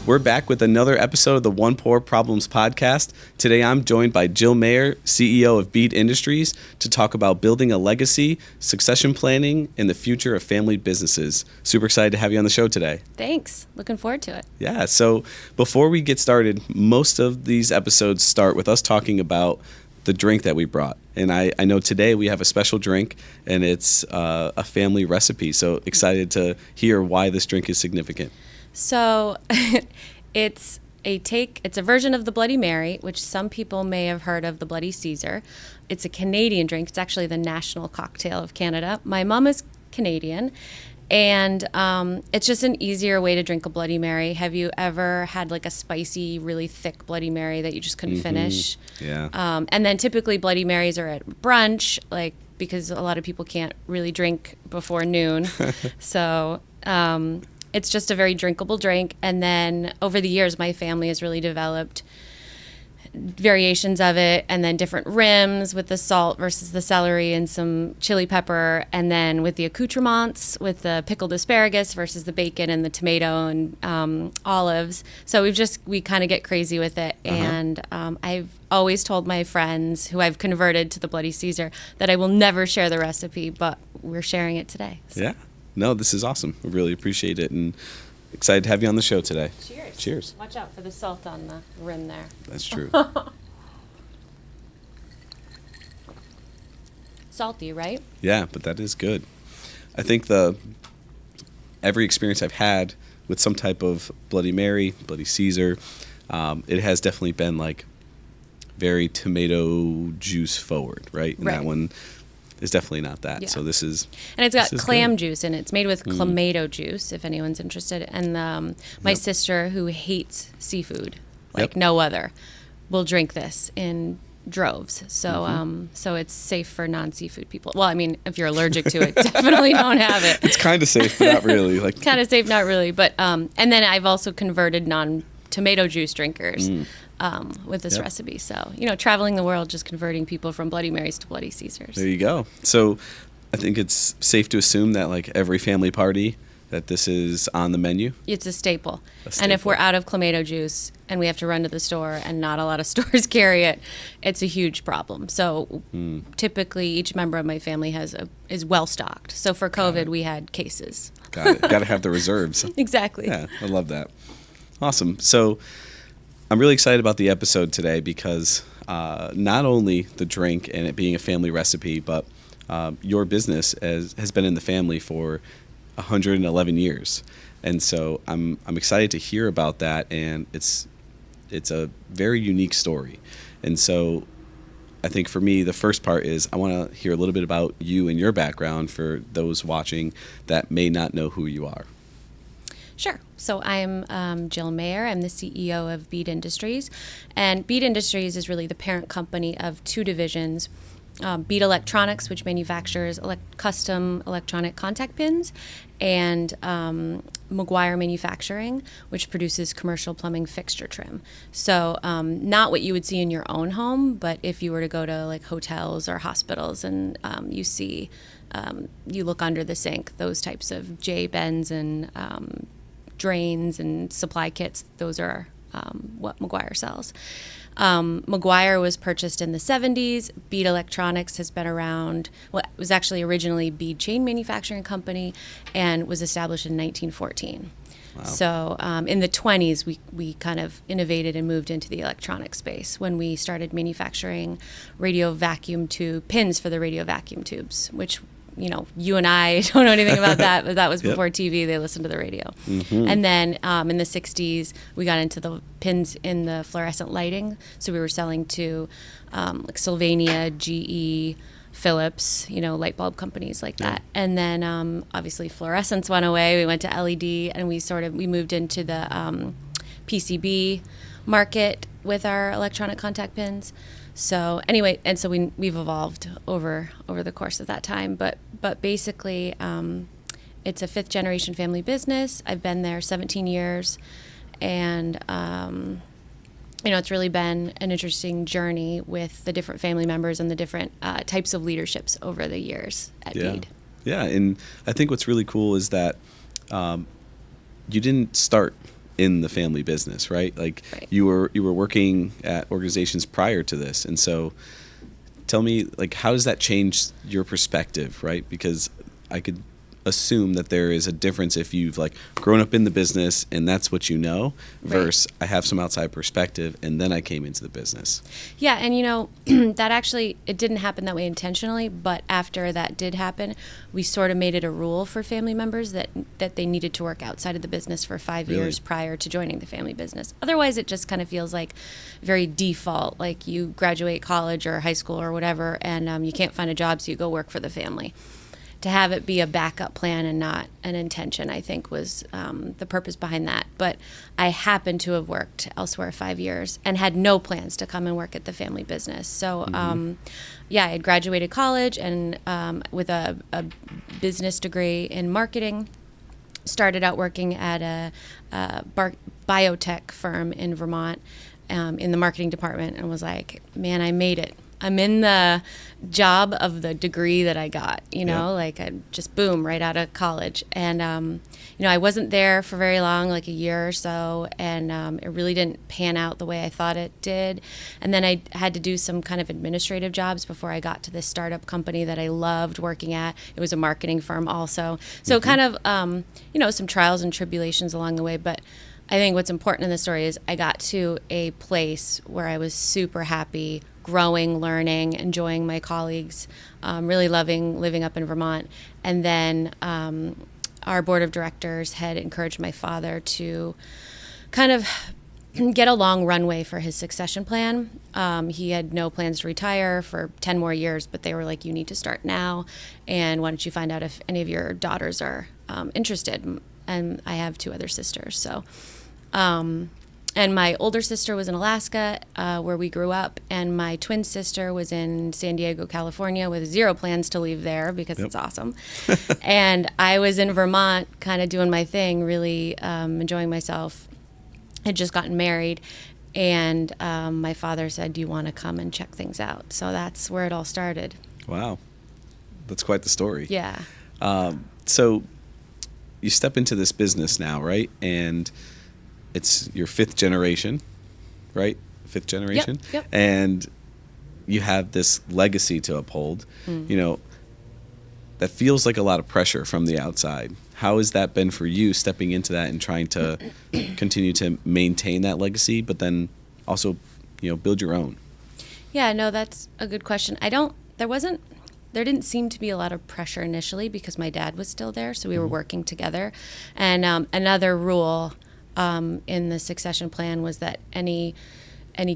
We're back with another episode of the One Pour Problems podcast. Today I'm joined by Jill Mayer, CEO of Bead Industries, to talk about building a legacy, succession planning, and the future of family businesses. Super excited to have you on the show today. Thanks. Looking forward to it. Yeah, so before we get started, most of these episodes start with us talking about the drink that we brought. And I know today we have a special drink, and it's a family recipe. So excited to hear why this drink is significant. So it's a version of the Bloody Mary, which some people may have heard of the Bloody Caesar. It's a Canadian drink. It's actually the national cocktail of Canada. My mom is Canadian, and it's just an easier way to drink a Bloody Mary. Have you ever had like a spicy, really thick Bloody Mary that you just couldn't finish? Yeah. And then typically Bloody Marys are at brunch, because a lot of people can't really drink before noon. So it's just a very drinkable drink. And then over the years, my family has really developed variations of it, and then different rims with the salt versus the celery and some chili pepper, and then with the accoutrements with the pickled asparagus versus the bacon and the tomato and olives. So we kind of get crazy with it. And I've always told my friends who I've converted to the Bloody Caesar that I will never share the recipe, but we're sharing it today. So. Yeah. No, this is awesome. I really appreciate it, and excited to have you on the show today. Cheers. Cheers. Watch out for the salt on the rim there. That's true. Salty, right? Yeah, but that is good. I think every experience I've had with some type of Bloody Mary, Bloody Caesar, it has definitely been like very tomato juice forward, right? And right. That one is definitely not that. Yeah. So this is... And it's got clam good. Juice in it. It's made with clamato juice, if anyone's interested. And my sister, who hates seafood like no other, will drink this in droves. So so it's safe for non-seafood people. Well, I mean, if you're allergic to it, definitely don't have it. It's kind of safe, but not really. It's kind of safe, not really. But and then I've also converted non-tomato juice drinkers with this recipe. So, traveling the world, just converting people from Bloody Marys to Bloody Caesars. There you go. So I think it's safe to assume that like every family party that this is on the menu. It's a staple. And if we're out of clamato juice and we have to run to the store and not a lot of stores carry it, it's a huge problem. So typically each member of my family is well stocked. So for COVID, we had cases. Got it. Got to have the reserves. Exactly. Yeah, I love that. Awesome. So I'm really excited about the episode today because not only the drink and it being a family recipe, but your business has been in the family for 111 years. And so I'm excited to hear about that, and it's a very unique story. And so I think for me, the first part is I want to hear a little bit about you and your background for those watching that may not know who you are. Sure. So I'm Jill Mayer. I'm the CEO of Bead Industries. And Bead Industries is really the parent company of two divisions. Bead Electronics, which manufactures custom electronic contact pins, and McGuire Manufacturing, which produces commercial plumbing fixture trim. So not what you would see in your own home, but if you were to go to like hotels or hospitals and you look under the sink, those types of J-bends and drains and supply kits, those are what McGuire sells. McGuire was purchased in the 70s. Bead Electronics has been around. Well, it was actually originally Bead Chain Manufacturing Company and was established in 1914. Wow. So in the 20s, we kind of innovated and moved into the electronic space when we started manufacturing radio vacuum tube pins for the radio vacuum tubes, which you and I don't know anything about that, but that was before TV. They listened to the radio. And then in the 60s, we got into the pins in the fluorescent lighting. So we were selling to like Sylvania, GE, Philips, light bulb companies like that. And then obviously fluorescence went away. We went to LED, and we moved into the PCB market with our electronic contact pins. So anyway, and so we've evolved over the course of that time. But basically, it's a fifth generation family business. I've been there 17 years, and it's really been an interesting journey with the different family members and the different types of leaderships over the years at Bead. Yeah, and I think what's really cool is that you didn't start in the family business, right? Like Right. you were working at organizations prior to this. And so tell me, like, how does that change your perspective, right? Because I could assume that there is a difference if you've like grown up in the business and that's what you know, versus I have some outside perspective and then I came into the business. Yeah, and that actually, it didn't happen that way intentionally, but after that did happen, we sort of made it a rule for family members that they needed to work outside of the business for 5 Really? years prior to joining the family business. Otherwise, it just kind of feels like very default, like you graduate college or high school or whatever, and you can't find a job, so you go work for the family. To have it be a backup plan and not an intention, I think, was the purpose behind that. But I happened to have worked elsewhere 5 years and had no plans to come and work at the family business. So, I had graduated college and with a business degree in marketing, started out working at a biotech firm in Vermont in the marketing department, and was like, man, I made it. I'm in the job of the degree that I got, like I just boom, right out of college. And, I wasn't there for very long, like a year or so, and it really didn't pan out the way I thought it did. And then I had to do some kind of administrative jobs before I got to this startup company that I loved working at. It was a marketing firm also. So kind of, some trials and tribulations along the way. But I think what's important in the story is I got to a place where I was super happy, growing, learning, enjoying my colleagues, really loving living up in Vermont. And then our board of directors had encouraged my father to kind of get a long runway for his succession plan. He had no plans to retire for 10 more years, but they were like, you need to start now. And why don't you find out if any of your daughters are interested? And I have 2 other sisters. So, and my older sister was in Alaska, where we grew up, and my twin sister was in San Diego, California, with 0 plans to leave there because it's awesome. And I was in Vermont, kind of doing my thing, really enjoying myself. Had just gotten married, and my father said, "Do you want to come and check things out?" So that's where it all started. Wow, that's quite the story. Yeah. So you step into this business now, right? And it's your 5th generation, right? 5th generation. Yep. And you have this legacy to uphold. That feels like a lot of pressure from the outside. How has that been for you, stepping into that and trying to continue to maintain that legacy, but then also, build your own? Yeah, no, that's a good question. There didn't seem to be a lot of pressure initially because my dad was still there, so we were working together. And another rule in the succession plan was that any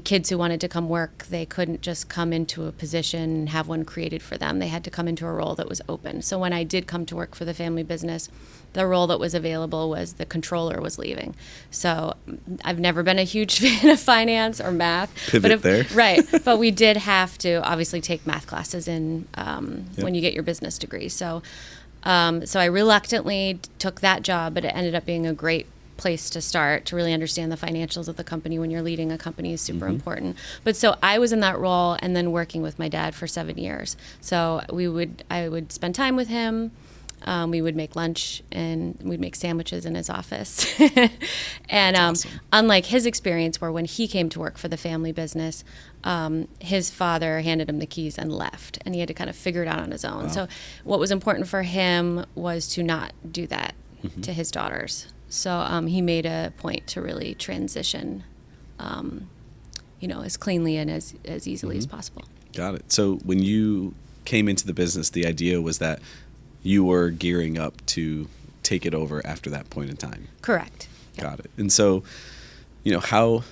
kids who wanted to come work, they couldn't just come into a position and have one created for them. They had to come into a role that was open. So when I did come to work for the family business, the role that was available was the controller was leaving. So I've never been a huge fan of finance or math. There. Right. But we did have to obviously take math classes when you get your business degree. So I reluctantly took that job, but it ended up being a great place to start to really understand the financials of the company. When you're leading a company is super important. But so I was in that role and then working with my dad for 7 years. So I would spend time with him. We would make lunch and we'd make sandwiches in his office. And awesome. Unlike his experience where when he came to work for the family business, his father handed him the keys and left, and he had to kind of figure it out on his own. Wow. So what was important for him was to not do that to his daughters. So he made a point to really transition, as cleanly and as easily as possible. Got it. So when you came into the business, the idea was that you were gearing up to take it over after that point in time. Correct. Yep. Got it. And so, how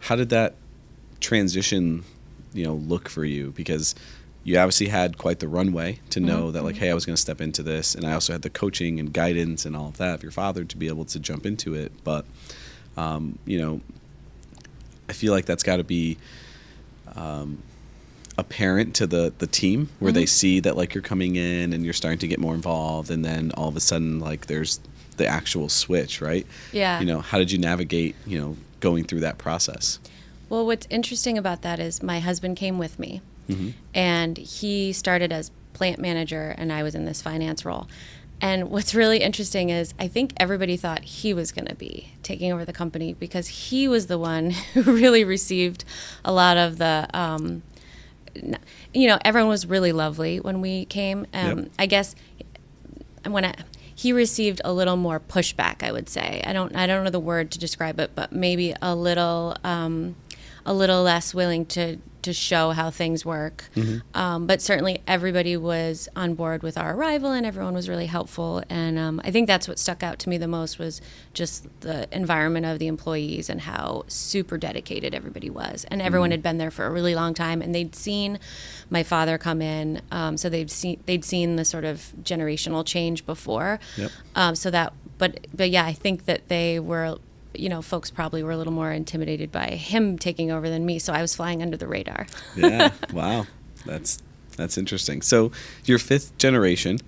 did that transition, look for you? Because you obviously had quite the runway to know that, like, hey, I was going to step into this. And I also had the coaching and guidance and all of that of your father to be able to jump into it. But, I feel like that's got to be apparent to the team where they see that, like, you're coming in and you're starting to get more involved. And then all of a sudden, like, there's the actual switch, right? Yeah. How did you navigate, going through that process? Well, what's interesting about that is my husband came with me. And he started as plant manager, and I was in this finance role. And what's really interesting is I think everybody thought he was going to be taking over the company because he was the one who really received a lot of the, everyone was really lovely when we came. Yep. I guess he received a little more pushback, I would say. I don't know the word to describe it, but maybe a little less willing to show how things work. But certainly everybody was on board with our arrival, and everyone was really helpful. And I think that's what stuck out to me the most was just the environment of the employees and how super dedicated everybody was. And everyone had been there for a really long time, and they'd seen my father come in, so they'd seen the sort of generational change before. Yep. But yeah, I think that they were. Folks probably were a little more intimidated by him taking over than me, so I was flying under the radar. Yeah, wow, that's interesting. So you're fifth generation,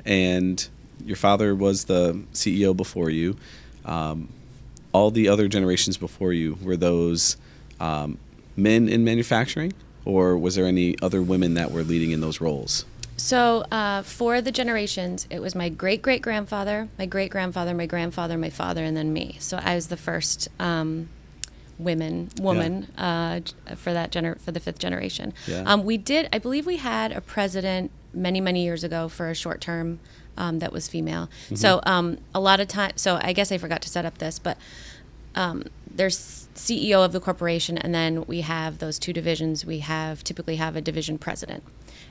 and your father was the CEO before you. All the other generations before you, were those men in manufacturing, or was there any other women that were leading in those roles? So for the generations, it was my great-great-grandfather, my great-grandfather, my grandfather, my father, and then me. So I was the first woman for the fifth generation. Yeah. I believe we had a president many, many years ago for a short term that was female. So a lot of time. So I guess I forgot to set up this, but there's CEO of the corporation, and then we have those two divisions. We typically have a division president.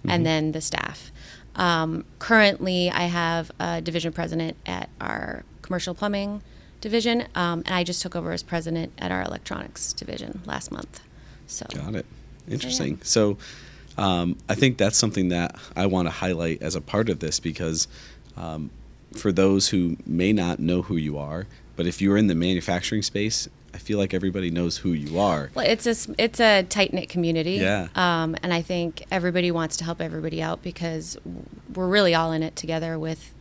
And then the staff. Currently, I have a division president at our commercial plumbing division, and I just took over as president at our electronics division last month. So Got it. Interesting. So I think that's something that I want to highlight as a part of this because for those who may not know who you are, but if you're in the manufacturing space, I feel like everybody knows who you are. Well, it's a tight-knit community. Yeah. And I think everybody wants to help everybody out because we're really all in it together with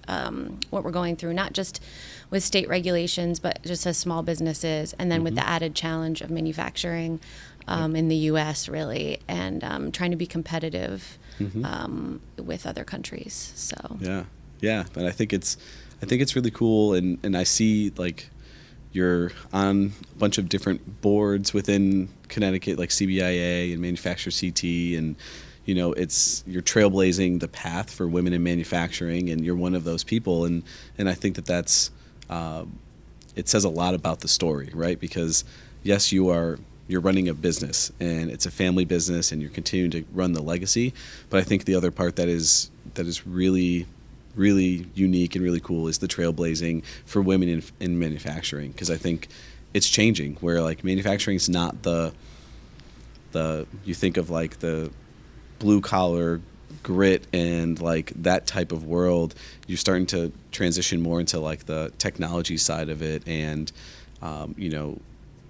what we're going through, not just with state regulations, but just as small businesses, and then with the added challenge of manufacturing in the U.S., really, and trying to be competitive with other countries. So Yeah. And I think it's really cool, and I see like you're on a bunch of different boards within Connecticut, like CBIA and Manufacture CT, and you're trailblazing the path for women in manufacturing, and you're one of those people, and I think that's it says a lot about the story, right? Because yes, you're running a business, and it's a family business, and you're continuing to run the legacy, but I think the other part that is really unique and really cool is the trailblazing for women in manufacturing, because I think it's changing where like manufacturing is not the you think of like the blue collar grit and like that type of world. You're starting to transition more into like the technology side of it, and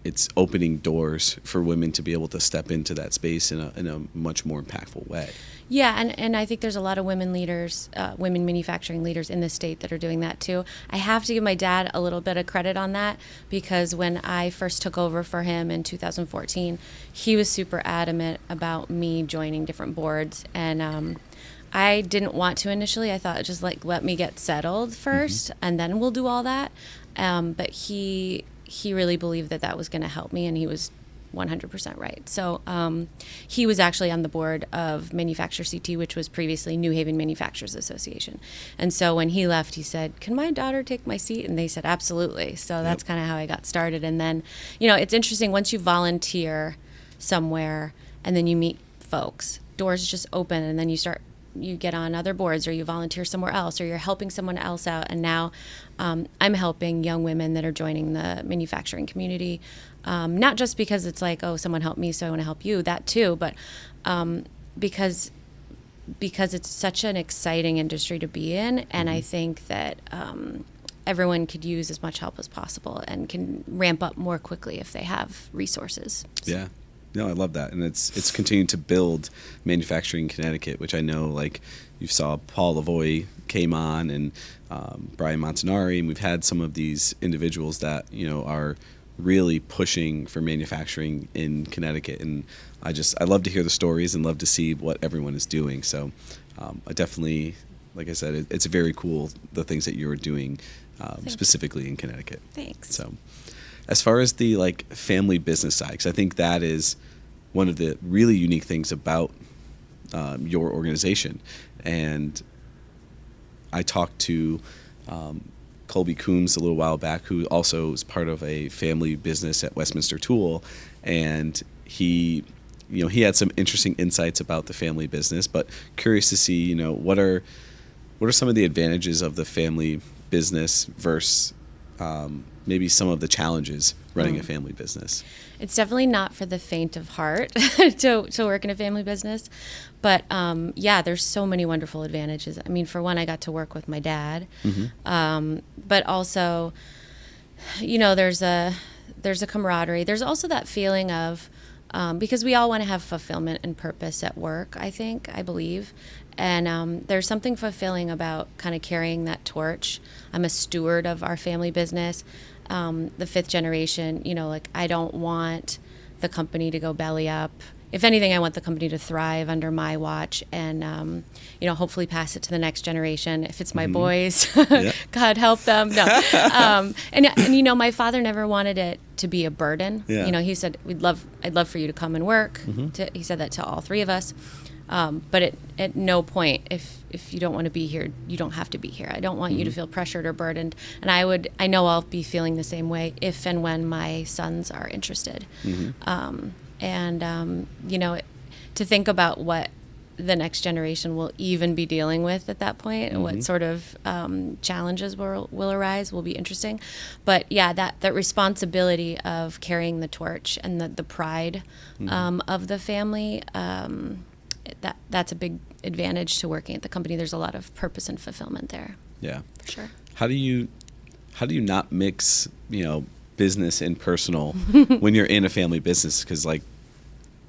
it's opening doors for women to be able to step into that space in a much more impactful way. Yeah, and I think there's a lot of women leaders, women manufacturing leaders in the state that are doing that too. I have to give my dad a little bit of credit on that because when I first took over for him in 2014, he was super adamant about me joining different boards, and I didn't want to initially. I thought just like let me get settled first, and then we'll do all that. But he really believed that was going to help me, and he was 100% right. So he was actually on the board of Manufacture CT, which was previously New Haven Manufacturers Association. And so when he left, he said, "Can my daughter take my seat?" And they said, "Absolutely." So that's kind of how I got started. And then, it's interesting once you volunteer somewhere and then you meet folks, doors just open, and then you get on other boards, or you volunteer somewhere else, or you're helping someone else out. And now I'm helping young women that are joining the manufacturing community, not just because it's like, oh, someone helped me, so I want to help you, that too, but because it's such an exciting industry to be in, and I think that everyone could use as much help as possible and can ramp up more quickly if they have resources. Yeah. No, I love that, and it's continuing to build manufacturing in Connecticut, which I know like you saw Paul Lavoie came on, and Brian Montanari, and we've had some of these individuals that are really pushing for manufacturing in Connecticut, and I love to hear the stories and love to see what everyone is doing. So I definitely like I said, it's very cool, the things that you're doing specifically in Connecticut. Thanks. So as far as the like family business side, because I think that is one of the really unique things about your organization. And I talked to Colby Coombs a little while back, who also is part of a family business at Westminster Tool, and he had some interesting insights about the family business. But curious to see, what are some of the advantages of the family business versus maybe some of the challenges running a family business. It's definitely not for the faint of heart to work in a family business. But there's so many wonderful advantages. I mean, for one, I got to work with my dad. But also, there's a camaraderie. There's also that feeling of, because we all want to have fulfillment and purpose at work, I believe. And there's something fulfilling about kind of carrying that torch. I'm a steward of our family business. The fifth generation, I don't want the company to go belly up. If anything, I want the company to thrive under my watch and, hopefully pass it to the next generation. If it's my boys, God help them. No. And my father never wanted it to be a burden. Yeah. He said, I'd love for you to come and work. He said that to all three of us. But at no point, if you don't want to be here, you don't have to be here. I don't want you to feel pressured or burdened. And I know I'll be feeling the same way if and when my sons are interested. To think about what the next generation will even be dealing with at that point, and what sort of challenges will arise will be interesting. But that responsibility of carrying the torch and the pride of the family, that's a big advantage to working at the company. There's a lot of purpose and fulfillment there. Yeah, for sure. How do you not mix business and personal when you're in a family business? Because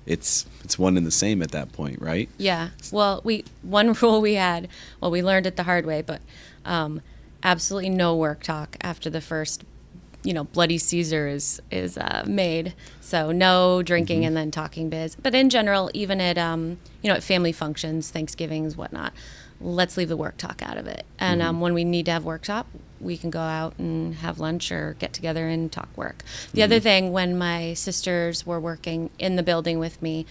it's one and the same at that point, right? Yeah. Well, one rule we learned it the hard way, but absolutely no work talk after the first Bloody Caesar is made. So no drinking and then talking biz. But in general, even at at family functions, Thanksgivings, whatnot, let's leave the work talk out of it. And when we need to have workshop, we can go out and have lunch or get together and talk work. The other thing, when my sisters were working in the building with me,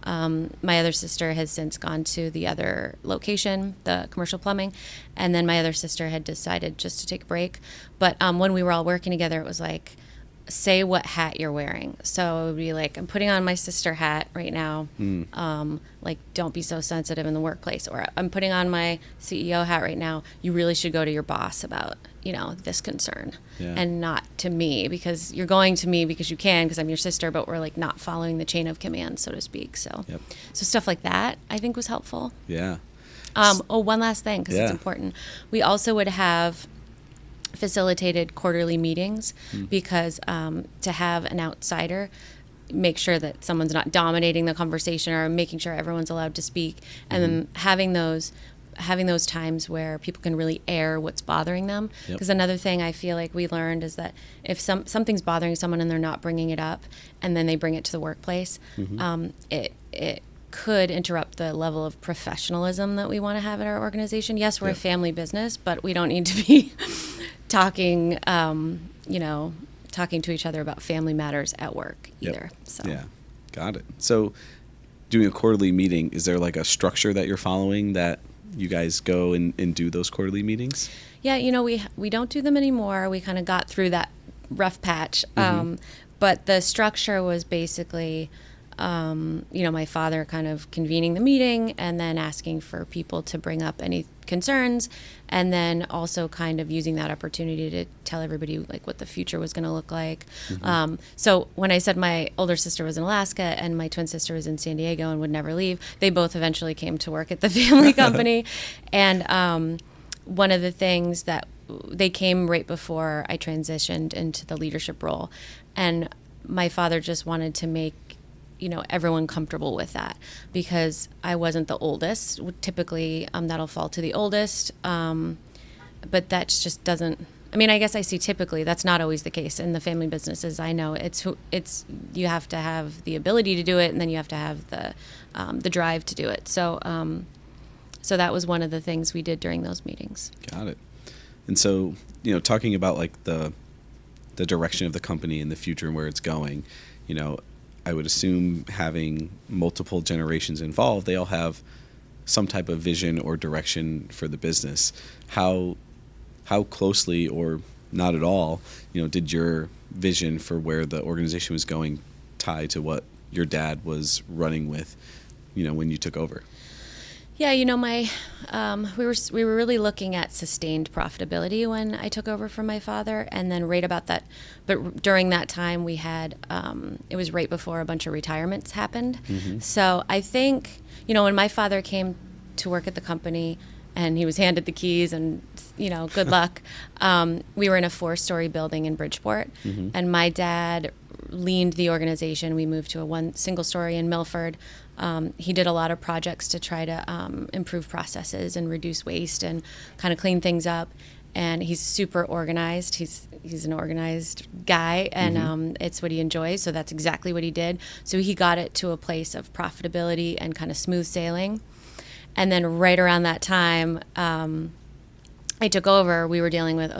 my other sister has since gone to the other location, the commercial plumbing, and then my other sister had decided just to take a break. But when we were all working together, it was like, say what hat you're wearing. So it would be like, I'm putting on my sister hat right now. Don't be so sensitive in the workplace. Or I'm putting on my CEO hat right now. You really should go to your boss about, this concern. Yeah. And not to me, because you're going to me because you can, because I'm your sister, but we're not following the chain of command, so to speak. So, So stuff like that, I think, was helpful. Yeah. One last thing, because it's important. We also would have facilitated quarterly meetings because to have an outsider make sure that someone's not dominating the conversation or making sure everyone's allowed to speak, and then having those times where people can really air what's bothering them. Because another thing I feel like we learned is that if something's bothering someone and they're not bringing it up, and then they bring it to the workplace, it could interrupt the level of professionalism that we want to have in our organization. Yes, we're a family business, but we don't need to be talking to each other about family matters at work either. So. Yeah, got it. So doing a quarterly meeting, is there a structure that you're following that you guys go and do those quarterly meetings? Yeah, we don't do them anymore. We kind of got through that rough patch. But the structure was basically, my father kind of convening the meeting and then asking for people to bring up any concerns, and then also kind of using that opportunity to tell everybody what the future was going to look like. So when I said my older sister was in Alaska and my twin sister was in San Diego and would never leave, they both eventually came to work at the family company. And one of the things that they came right before I transitioned into the leadership role, and my father just wanted to make everyone comfortable with that, because I wasn't the oldest. Typically, that'll fall to the oldest, but that just doesn't. I mean, I guess I see typically that's not always the case in the family businesses. I know it's you have to have the ability to do it, and then you have to have the drive to do it. So So that was one of the things we did during those meetings. Got it. And so, talking about like the direction of the company in the future and where it's going, I would assume having multiple generations involved, they all have some type of vision or direction for the business. How closely or not at all, did your vision for where the organization was going tie to what your dad was running with, when you took over? Yeah, we were really looking at sustained profitability when I took over from my father, and then right about that. But during that time, we had it was right before a bunch of retirements happened. Mm-hmm. So I think when my father came to work at the company, and he was handed the keys, and good luck. We were in a 4-story building in Bridgeport, mm-hmm. and my dad leaned the organization. We moved to a 1 single story in Milford. He did a lot of projects to try to improve processes and reduce waste and kind of clean things up. And he's super organized. He's an organized guy, and mm-hmm. It's what he enjoys. So that's exactly what he did. So he got it to a place of profitability and kind of smooth sailing. And then right around that time, I took over, we were dealing with,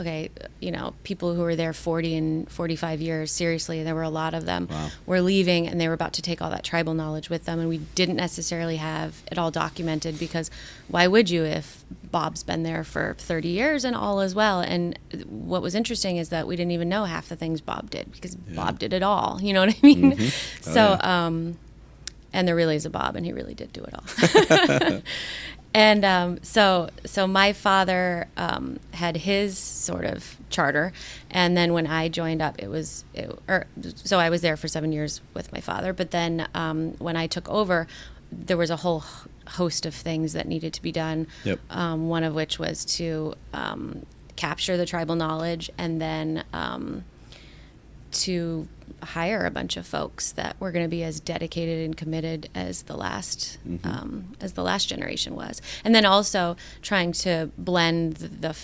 people who were there 40 and 45 years, seriously, there were a lot of them, wow. were leaving, and they were about to take all that tribal knowledge with them, and we didn't necessarily have it all documented, because why would you if Bob's been there for 30 years and all is well? And what was interesting is that we didn't even know half the things Bob did, because Bob did it all, you know what I mean? Mm-hmm. And there really is a Bob, and he really did do it all. And so my father had his sort of charter, and then when I joined up, so I was there for 7 years with my father. But then when I took over, there was a whole host of things that needed to be done. Yep. One of which was to capture the tribal knowledge, and then to hire a bunch of folks that were going to be as dedicated and committed as the last generation was, and then also trying to blend the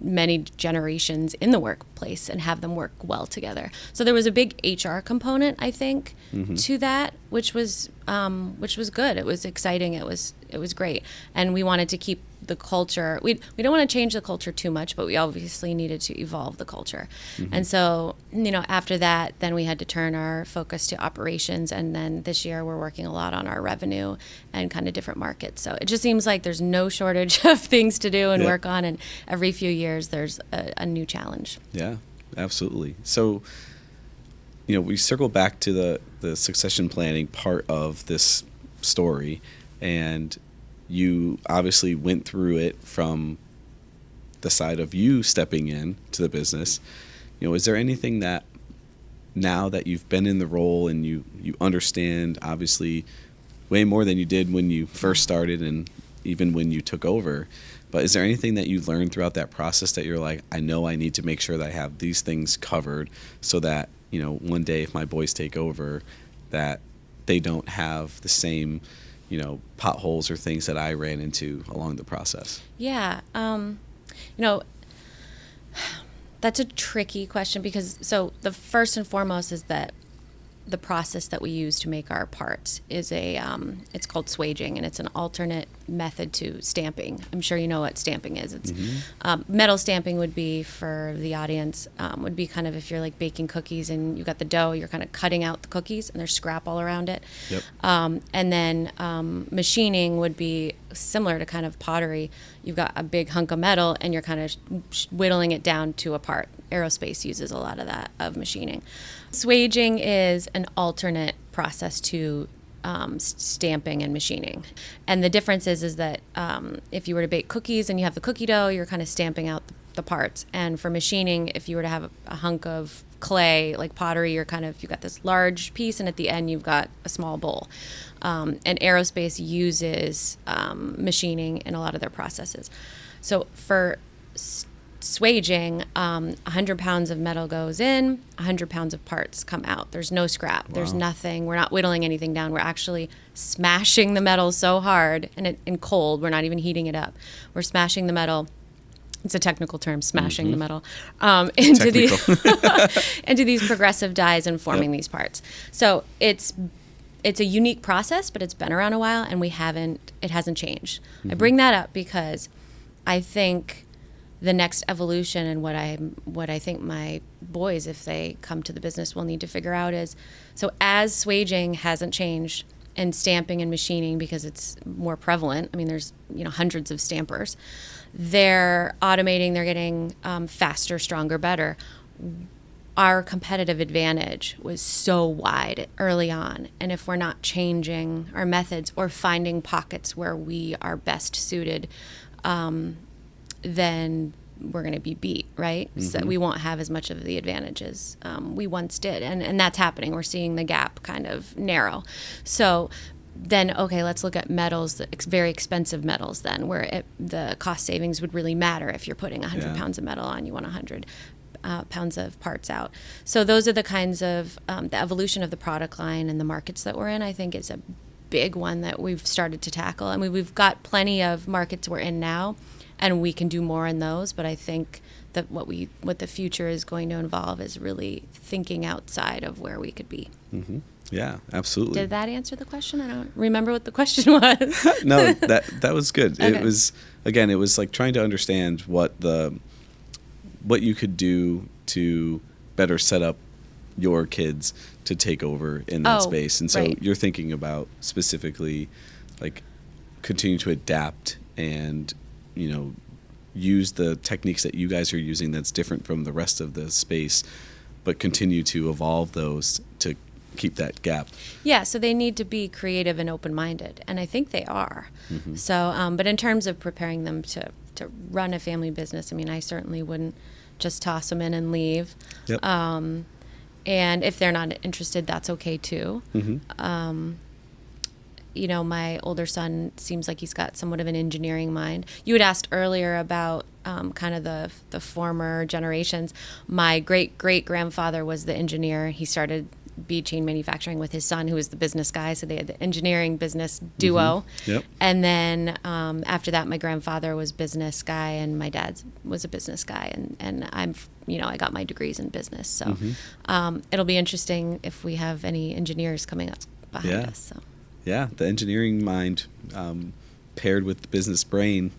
many generations in the workplace and have them work well together. So there was a big HR component, I think, mm-hmm. to that, which was good. It was exciting. It was great, and we wanted to keep the culture. We don't want to change the culture too much, but we obviously needed to evolve the culture. Mm-hmm. And so, after that, then we had to turn our focus to operations, and then this year we're working a lot on our revenue and kind of different markets. So it just seems like there's no shortage of things to do and work on, and every few years there's a new challenge. Yeah, absolutely. So, we circle back to the succession planning part of this story, and you obviously went through it from the side of you stepping in to the business. Is there anything that now that you've been in the role and you understand obviously way more than you did when you first started and even when you took over, but is there anything that you learned throughout that process that you're like, I know I need to make sure that I have these things covered so that, one day if my boys take over, that they don't have the same potholes or things that I ran into along the process? Yeah. That's a tricky question, because so the first and foremost is that the process that we use to make our parts is it's called swaging, and it's an alternate method to stamping. I'm sure you know what stamping is. It's mm-hmm. Metal stamping would be, for the audience, would be kind of if you're like baking cookies and you got the dough, you're kind of cutting out the cookies and there's scrap all around it. Yep. And then machining would be similar to kind of pottery. You've got a big hunk of metal and you're kind of whittling it down to a part. Aerospace uses a lot of that, of machining. Swaging is an alternate process to stamping and machining. And the difference is that if you were to bake cookies and you have the cookie dough, you're kind of stamping out the parts. And for machining, if you were to have a hunk of clay, like pottery, you've got this large piece, and at the end you've got a small bowl. And aerospace uses machining in a lot of their processes. So for swaging, 100 pounds of metal goes in, 100 pounds of parts come out. There's no scrap. Wow. There's nothing. We're not whittling anything down. We're actually smashing the metal so hard, and in cold, we're not even heating it up. We're smashing the metal. It's a technical term, smashing mm-hmm. the metal, into these progressive dies and forming these parts. So it's it's a unique process, but it's been around a while, and it hasn't changed. I bring that up because I think the next evolution, and what I think my boys, if they come to the business, will need to figure out is, so as swaging hasn't changed, and stamping and machining, because it's more prevalent. I mean, there's hundreds of stampers. They're automating. They're getting faster, stronger, better. Our competitive advantage was so wide early on, and if we're not changing our methods or finding pockets where we are best suited, then we're going to be beat, right? So we won't have as much of the advantages we once did, and that's happening. We're seeing the gap kind of narrow. So then, okay, let's look at metals, very expensive metals then, where the cost savings would really matter. If you're putting 100 pounds of metal on, you want 100 pounds of parts out. So those are the kinds of, the evolution of the product line and the markets that we're in, I think is a big one that we've started to tackle. I mean, we've got plenty of markets we're in now, and we can do more in those, but I think that what the future is going to involve is really thinking outside of where we could be. Mm-hmm. Yeah, absolutely. Did that answer the question? I don't remember what the question was. No, that was good. Okay. It was like trying to understand what you could do to better set up your kids to take over in that space. And so you're thinking about specifically like continue to adapt and use the techniques that you guys are using that's different from the rest of the space, but continue to evolve those to keep that gap. Yeah, so they need to be creative and open-minded, and I think they are. Mm-hmm. So, but in terms of preparing them to run a family business, I mean, I certainly wouldn't just toss them in and leave. Yep. And if they're not interested, that's okay too. Mm-hmm. My older son seems like he's got somewhat of an engineering mind. You had asked earlier about kind of the former generations. My great-great-grandfather was the engineer. He started bead chain manufacturing with his son, who was the business guy. So they had the engineering business duo. Mm-hmm. Yep. And then after that, my grandfather was business guy, and my dad was a business guy. And I'm, I got my degrees in business. So it'll be interesting if we have any engineers coming up behind us. So. Yeah, the engineering mind paired with the business brain,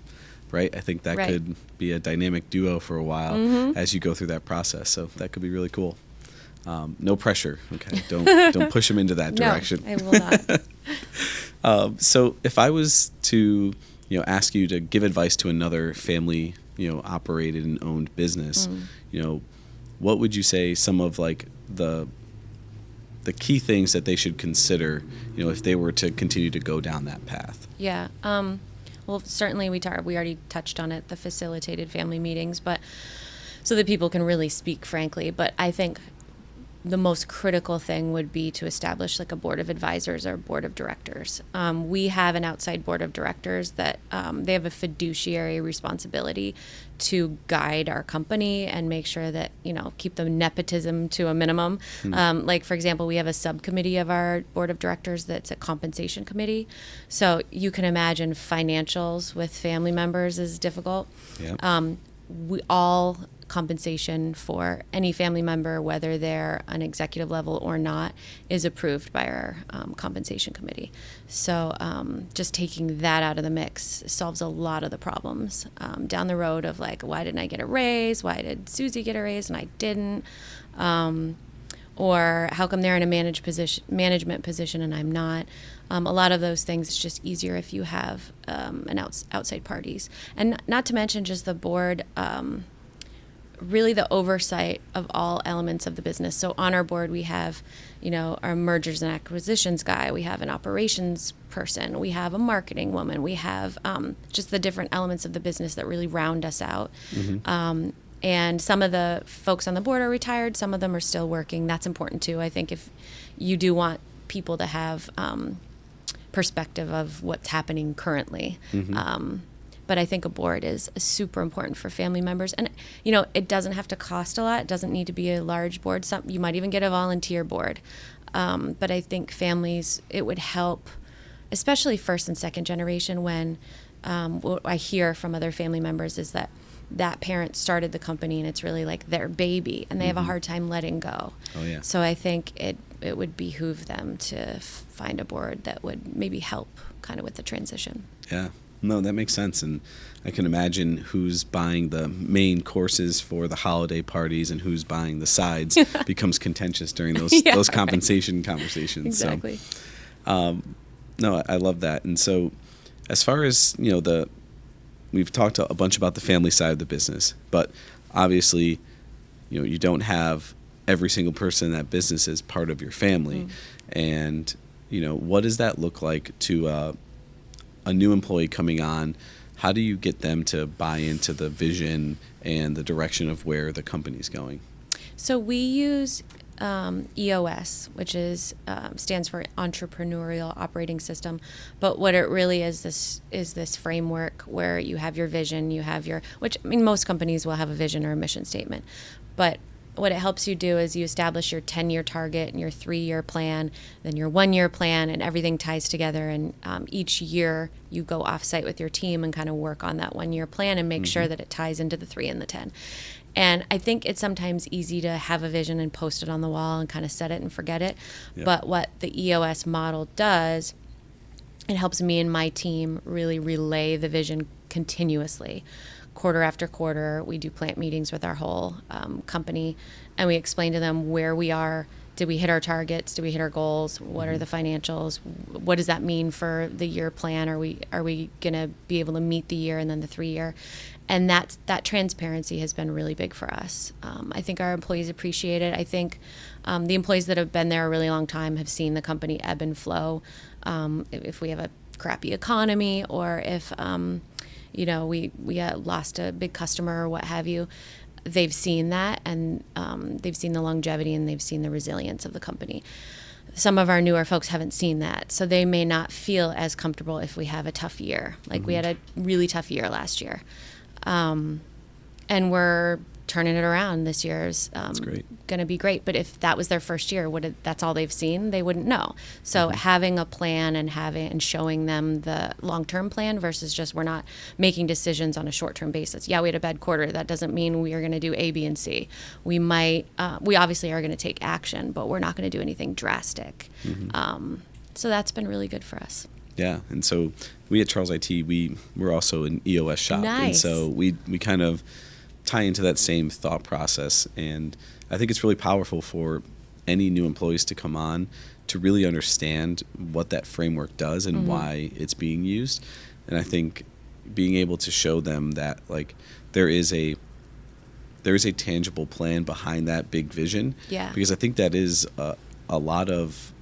right? I think that could be a dynamic duo for a while as you go through that process. So that could be really cool. No pressure, okay? Don't push them into that direction. No, I will not. So if I was to, ask you to give advice to another family, operated and owned business, what would you say some of like the key things that they should consider, if they were to continue to go down that path? Yeah. Well, certainly we already touched on it, the facilitated family meetings, but so that people can really speak frankly. But I think the most critical thing would be to establish like a board of advisors or board of directors. We have an outside board of directors that they have a fiduciary responsibility to guide our company and make sure that, keep the nepotism to a minimum. Like, for example, we have a subcommittee of our board of directors that's a compensation committee. So you can imagine financials with family members is difficult. Yep. We all compensation for any family member, whether they're an executive level or not, is approved by our compensation committee. So just taking that out of the mix solves a lot of the problems down the road of like, why didn't I get a raise? Why did Susie get a raise and I didn't? Or how come they're in a management position and I'm not? A lot of those things, it's just easier if you have outside parties. And not to mention just the board, really the oversight of all elements of the business. So on our board, we have, our mergers and acquisitions guy. We have an operations person. We have a marketing woman. We have just the different elements of the business that really round us out. Mm-hmm. And some of the folks on the board are retired. Some of them are still working. That's important too. I think if you do want people to have perspective of what's happening currently. Mm-hmm. But I think a board is super important for family members. And, it doesn't have to cost a lot. It doesn't need to be a large board. You might even get a volunteer board. But I think families, it would help, especially first and second generation, when what I hear from other family members is that that parent started the company and it's really like their baby, and they have a hard time letting go. Oh, yeah. So I think it would behoove them to find a board that would maybe help kind of with the transition. Yeah. No, that makes sense. And I can imagine who's buying the main courses for the holiday parties and who's buying the sides becomes contentious during those compensation conversations. Exactly. So, no, I love that. And so as far as, we've talked a bunch about the family side of the business, but obviously, you don't have every single person in that business as part of your family. And, what does that look like to a new employee coming on? How do you get them to buy into the vision and the direction of where the company's going? So we use EOS, which stands for Entrepreneurial Operating System. But what it really is this framework where you have your vision, most companies will have a vision or a mission statement. But what it helps you do is you establish your 10-year target and your 3-year plan, then your 1-year plan, and everything ties together. And each year you go off-site with your team and kind of work on that 1-year plan and make sure that it ties into the 3 and the 10. And I think it's sometimes easy to have a vision and post it on the wall and kind of set it and forget it. Yep. But what the EOS model does, it helps me and my team really relay the vision continuously. Quarter after quarter, we do plant meetings with our whole company, and we explain to them where we are. Did we hit our targets? Did we hit our goals? What are the financials? What does that mean for the year plan? Are we going to be able to meet the year and then the 3-year? And that transparency has been really big for us. I think our employees appreciate it. I think the employees that have been there a really long time have seen the company ebb and flow. If we have a crappy economy, or if we lost a big customer or what have you, they've seen that, and they've seen the longevity and they've seen the resilience of the company. Some of our newer folks haven't seen that, so they may not feel as comfortable if we have a tough year. Like we had a really tough year last year. And we're turning it around. This year's going to be great. But if that was their first year, that's all they've seen, they wouldn't know. So having a plan and showing them the long-term plan versus just we're not making decisions on a short-term basis. Yeah, we had a bad quarter. That doesn't mean we are going to do A, B, and C. We obviously are going to take action, but we're not going to do anything drastic. So that's been really good for us. Yeah, and so we at Charles IT, we're also an EOS shop. Nice. And so we kind of tie into that same thought process. And I think it's really powerful for any new employees to come on to really understand what that framework does and why it's being used. And I think being able to show them that there is a tangible plan behind that big vision. Yeah. Because I think that is a lot of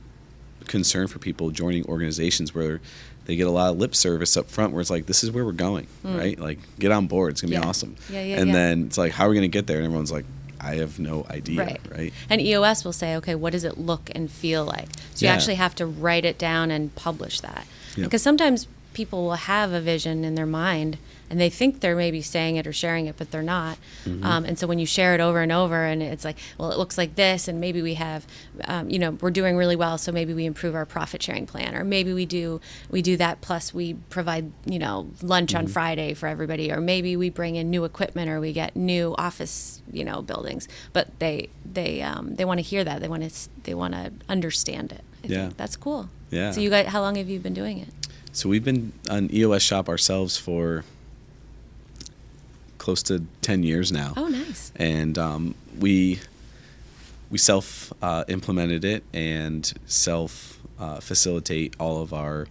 concern for people joining organizations where they get a lot of lip service up front where it's like, this is where we're going, right? Like, get on board. It's going to be awesome. And then it's like, how are we going to get there? And everyone's like, I have no idea, right? And EOS will say, okay, what does it look and feel like? So you actually have to write it down and publish that. Because sometimes people will have a vision in their mind and they think they're maybe saying it or sharing it, but they're not. And so when you share it over and over and it's like, well, it looks like this, and maybe we have, we're doing really well, so maybe we improve our profit sharing plan, or maybe we do that plus we provide, lunch on Friday for everybody, or maybe we bring in new equipment or we get new office, buildings. But they want to hear that. They want to understand it. I think that's cool. Yeah. So you guys, how long have you been doing it? So we've been an EOS shop ourselves for close to 10 years now. Oh, nice. And we self-implemented it and self-facilitate all of our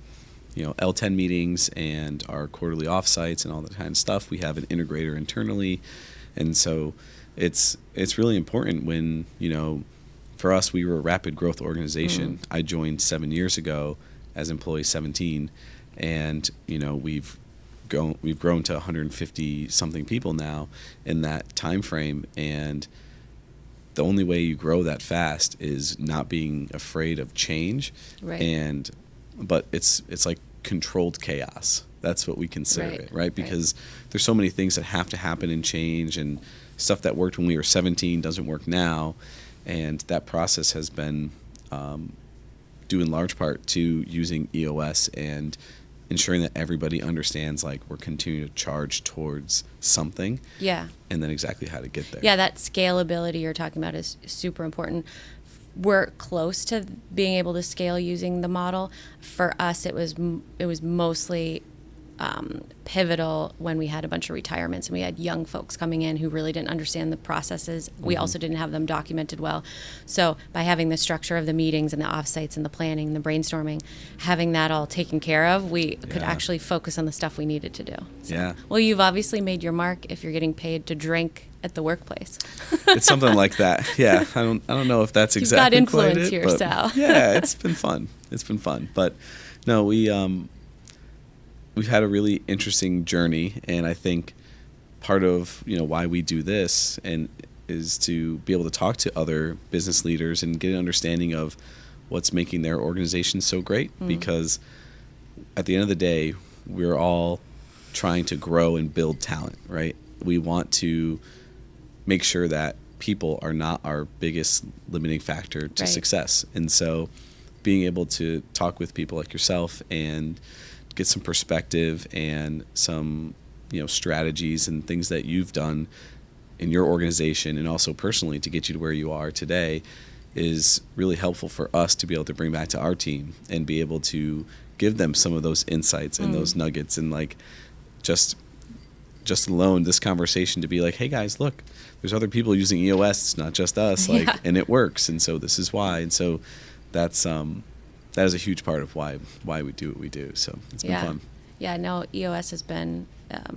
L10 meetings and our quarterly offsites and all that kind of stuff. We have an integrator internally. And so it's really important when, for us, we were a rapid growth organization. I joined 7 years ago as employee 17, and we've grown to 150 something people now in that time frame. And the only way you grow that fast is not being afraid of change. Right. But it's like controlled chaos. That's what we consider it, right? Because there's so many things that have to happen and change, and stuff that worked when we were 17 doesn't work now. And that process has been due in large part to using EOS and ensuring that everybody understands like we're continuing to charge towards something. Yeah. And then exactly how to get there. Yeah, that scalability you're talking about is super important. We're close to being able to scale using the model. For us, it was mostly pivotal when we had a bunch of retirements and we had young folks coming in who really didn't understand the processes. We also didn't have them documented well. So by having the structure of the meetings and the offsites and the planning, the brainstorming, having that all taken care of, we could actually focus on the stuff we needed to do. So, yeah. Well, you've obviously made your mark if you're getting paid to drink at the workplace. It's something like that. Yeah. I don't know if that's exactly You've got quite influence it, here, but Sal. yeah, it's been fun. It's been fun. But no, we've had a really interesting journey, and I think part of why we do this and is to be able to talk to other business leaders and get an understanding of what's making their organization so great. Because at the end of the day, we're all trying to grow and build talent, right? We want to make sure that people are not our biggest limiting factor to success. And so being able to talk with people like yourself and get some perspective and some strategies and things that you've done in your organization and also personally to get you to where you are today is really helpful for us to be able to bring back to our team and be able to give them some of those insights and those nuggets, and like just alone this conversation to be like, hey guys, look, there's other people using EOS, it's not just us, like, and it works, and so this is why. And so that is a huge part of why we do what we do. So it's been fun. Yeah, no, EOS has been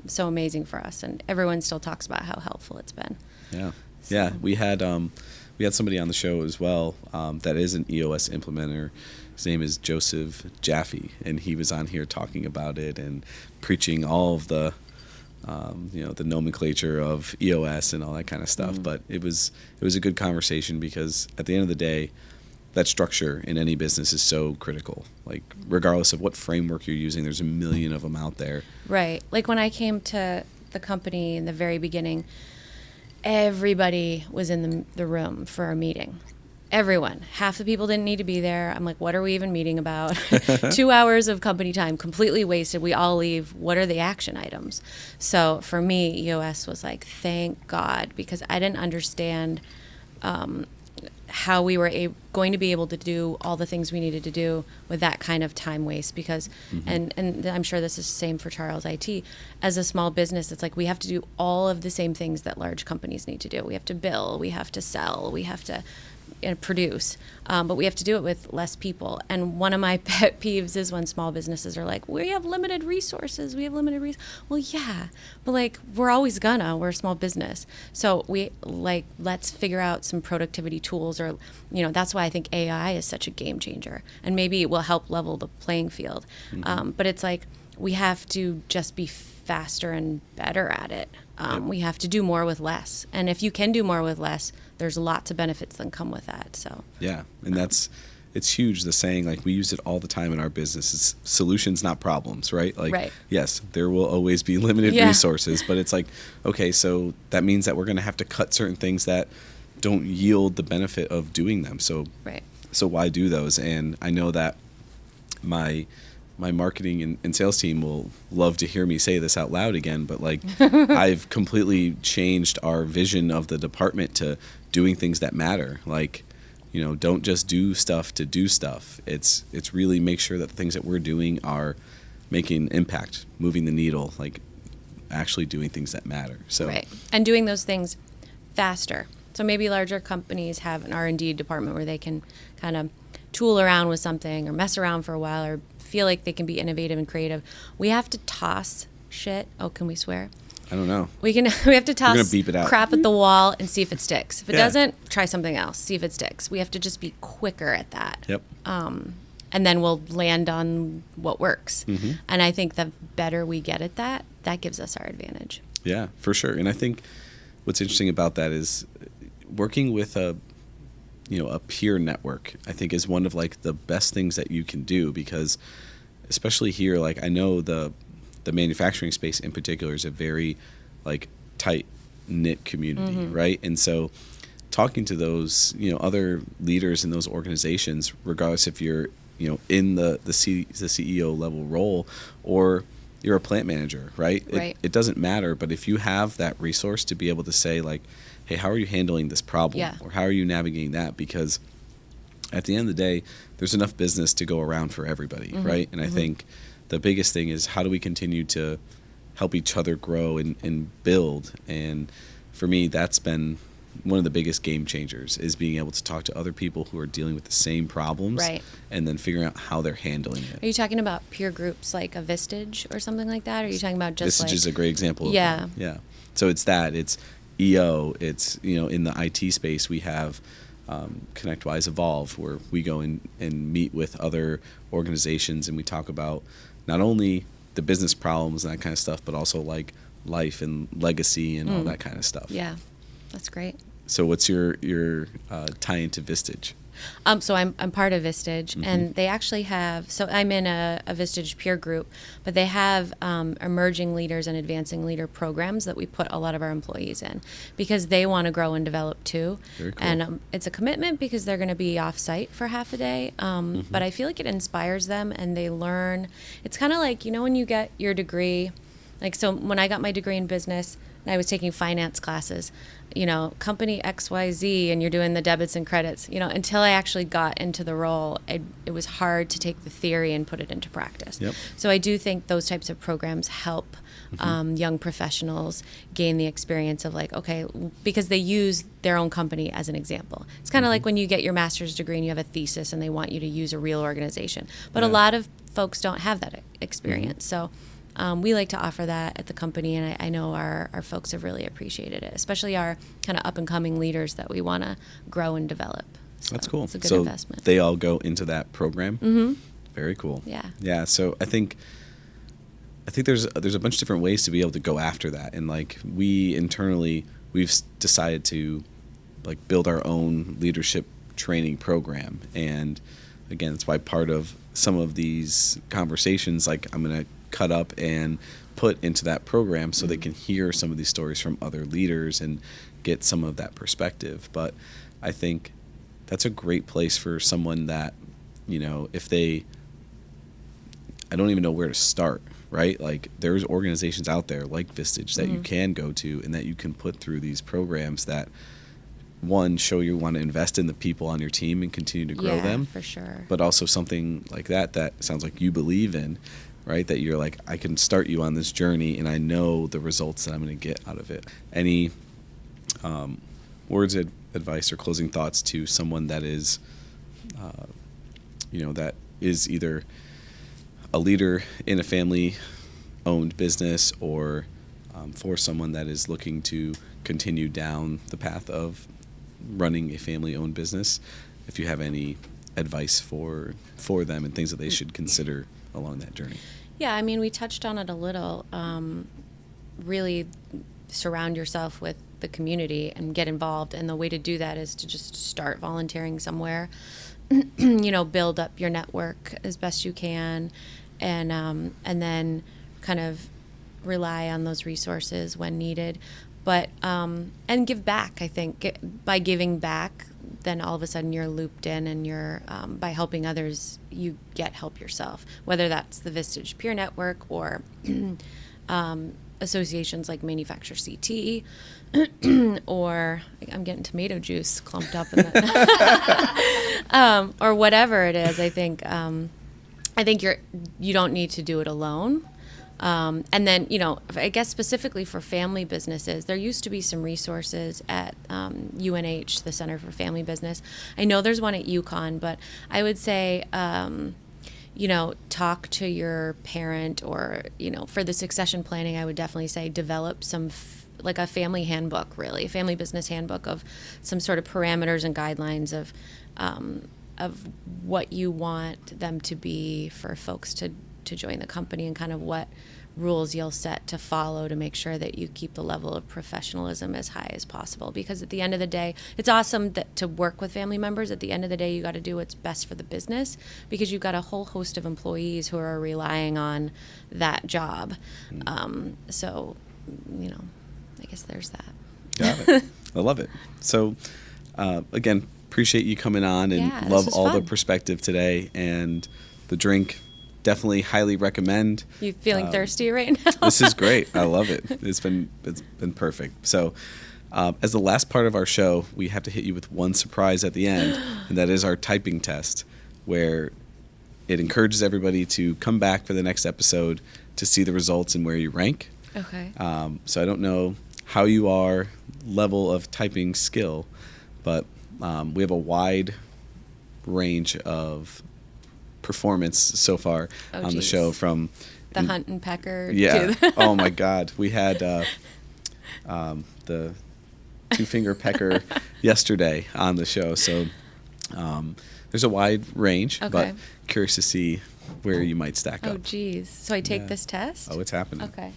so amazing for us, and everyone still talks about how helpful it's been. Yeah, so. Yeah. We had somebody on the show as well that is an EOS implementer. His name is Joseph Jaffe, and he was on here talking about it and preaching all of the the nomenclature of EOS and all that kind of stuff. But it was a good conversation, because at the end of the day, that structure in any business is so critical. Like, regardless of what framework you're using, there's a million of them out there. Right. Like when I came to the company in the very beginning, everybody was in the room for a meeting. Everyone. Half the people didn't need to be there. I'm like, what are we even meeting about? 2 hours of company time, completely wasted. We all leave. What are the action items? So for me, EOS was like, thank God, because I didn't understand how we were going to be able to do all the things we needed to do with that kind of time waste. Because, and I'm sure this is the same for Charles IT, as a small business, it's like we have to do all of the same things that large companies need to do. We have to bill, we have to sell, we have to produce, but we have to do it with less people. And one of my pet peeves is when small businesses are like, we have limited resources. Well, yeah, but like, we're a small business. So let's figure out some productivity tools, or, that's why I think AI is such a game changer, and maybe it will help level the playing field. But it's like, we have to just be faster and better at it. We have to do more with less. And if you can do more with less, there's lots of benefits that come with that. So yeah, and it's huge, the saying, like, we use it all the time in our business. It's solutions, not problems, right? Like, yes, there will always be limited resources, but it's like, okay, so that means that we're going to have to cut certain things that don't yield the benefit of doing them. So so why do those? And I know that my marketing and sales team will love to hear me say this out loud again, but like, I've completely changed our vision of the department to doing things that matter. Like, don't just do stuff to do stuff. It's really make sure that the things that we're doing are making impact, moving the needle, like actually doing things that matter. So and doing those things faster. So maybe larger companies have an R&D department where they can kind of tool around with something or mess around for a while or feel like they can be innovative and creative. We have to toss shit. Oh, can we swear? I don't know. We have to toss beep it out. crap at the wall and see if it sticks. If it doesn't, try something else. See if it sticks. We have to just be quicker at that. Yep. And then we'll land on what works. And I think the better we get at that, that gives us our advantage. Yeah, for sure. And I think what's interesting about that is working with a peer network, I think, is one of like the best things that you can do, because especially here, like, I know the manufacturing space in particular is a very like tight knit community, right? And so talking to those, other leaders in those organizations, regardless if you're in the CEO level role, or you're a plant manager, right? Right. It doesn't matter, but if you have that resource to be able to say like, hey, how are you handling this problem? Yeah. Or how are you navigating that? Because at the end of the day, there's enough business to go around for everybody, right? And I think the biggest thing is, how do we continue to help each other grow and build? And for me, that's been one of the biggest game changers, is being able to talk to other people who are dealing with the same problems, Right. and then figuring out how they're handling it. Are you talking about peer groups like a Vistage or something like that? Or are you talking about just Vistage is a great example of Yeah. that. Yeah. So it's EO, it's, in the IT space, we have ConnectWise Evolve, where we go in and meet with other organizations, and we talk about not only the business problems and that kind of stuff, but also like life and legacy and all that kind of stuff. Yeah, that's great. So what's your tie into Vistage? So I'm part of Vistage, and they actually have, so I'm in a Vistage peer group, but they have emerging leaders and advancing leader programs that we put a lot of our employees in, because they want to grow and develop too. Very cool. And it's a commitment, because they're going to be off site for half a day. But I feel like it inspires them, and they learn. It's kind of like, when you get your degree, like, so when I got my degree in business, I was taking finance classes, company XYZ, and you're doing the debits and credits, until I actually got into the role, it was hard to take the theory and put it into practice. Yep. So I do think those types of programs help young professionals gain the experience of like, okay, because they use their own company as an example. It's kind of like when you get your master's degree and you have a thesis and they want you to use a real organization. But a lot of folks don't have that experience. So we like to offer that at the company, and I know our folks have really appreciated it, especially our kind of up-and-coming leaders that we want to grow and develop. So That's cool. It's a good so investment. They all go into that program? Mm-hmm. Very cool. Yeah. Yeah, so I think there's a bunch of different ways to be able to go after that, and like we internally, we've decided to like build our own leadership training program, and again, it's why part of some of these conversations, like I'm going to cut up and put into that program so they can hear some of these stories from other leaders and get some of that perspective. But I think that's a great place for someone that, I don't even know where to start, right? Like, there's organizations out there like Vistage that you can go to and that you can put through these programs that, one, show you want to invest in the people on your team and continue to grow them. For sure. But also something like that sounds like you believe in, right? That you're like, I can start you on this journey and I know the results that I'm going to get out of it. Any words of advice or closing thoughts to someone that is, that is either a leader in a family-owned business, or for someone that is looking to continue down the path of running a family-owned business, if you have any advice for them and things that they should consider along that journey? Yeah, I mean, we touched on it a little. Really surround yourself with the community and get involved. And the way to do that is to just start volunteering somewhere, build up your network as best you can, and then kind of rely on those resources when needed. But, and give back, I think. By giving back, then all of a sudden you're looped in, and you're, by helping others, you get help yourself, whether that's the Vistage Peer Network or associations like Manufacture CT, or I'm getting tomato juice clumped up in that, or whatever it is. I think you don't need to do it alone. And then, I guess specifically for family businesses, there used to be some resources at UNH, the Center for Family Business. I know there's one at UConn, but I would say, talk to your parent, or, for the succession planning, I would definitely say develop some like a family handbook, really, a family business handbook of some sort of parameters and guidelines of what you want them to be for folks to join the company, and kind of what rules you'll set to follow to make sure that you keep the level of professionalism as high as possible. Because at the end of the day, it's awesome to work with family members. At the end of the day, you got to do what's best for the business, because you've got a whole host of employees who are relying on that job. So, I guess there's that. Got it. I love it. So, again, appreciate you coming on, and Yeah, this love was all the fun. perspective today. And the drink, definitely highly recommend. You feeling thirsty right now? This is great. I love it. It's been perfect. So, as the last part of our show, we have to hit you with one surprise at the end, and that is our typing test, where it encourages everybody to come back for the next episode to see the results and where you rank. Okay. So I don't know how you are, level of typing skill, but we have a wide range of performance so far on the geez. show, from The hunt and pecker. yeah. To Oh my God, we had the two-finger pecker yesterday on the show. So there's a wide range, Okay. but curious to see where you might stack Oh, up. geez. So I take Yeah. this test? Oh, it's happening. Okay.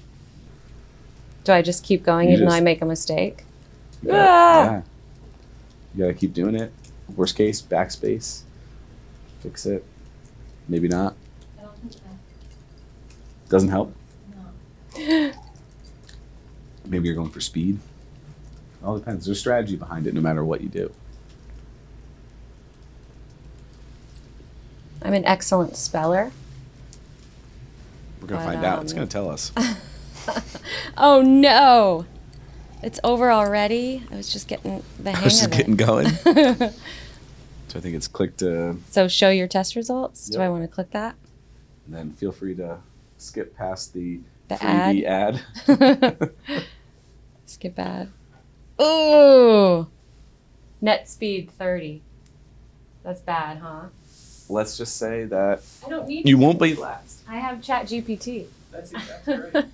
Do I just keep going You even though just- I make a mistake? Yeah. You gotta keep doing it. Worst case, backspace. Fix it. Maybe not. I don't think that. Doesn't help. No. Maybe you're going for speed. All depends. There's strategy behind it no matter what you do. I'm an excellent speller. We're gonna But, find out. It's gonna tell us. Oh, no. It's over already. I was just getting the hang I was just of getting it. going. So I think it's click to, So show your test results. Do Yep. I want to click that? and then feel free to skip past the The freebie ad. Skip ad. Ooh. Net speed 30. That's bad, huh? Let's just say that I don't need you won't be last. I have Chat GPT. That's great.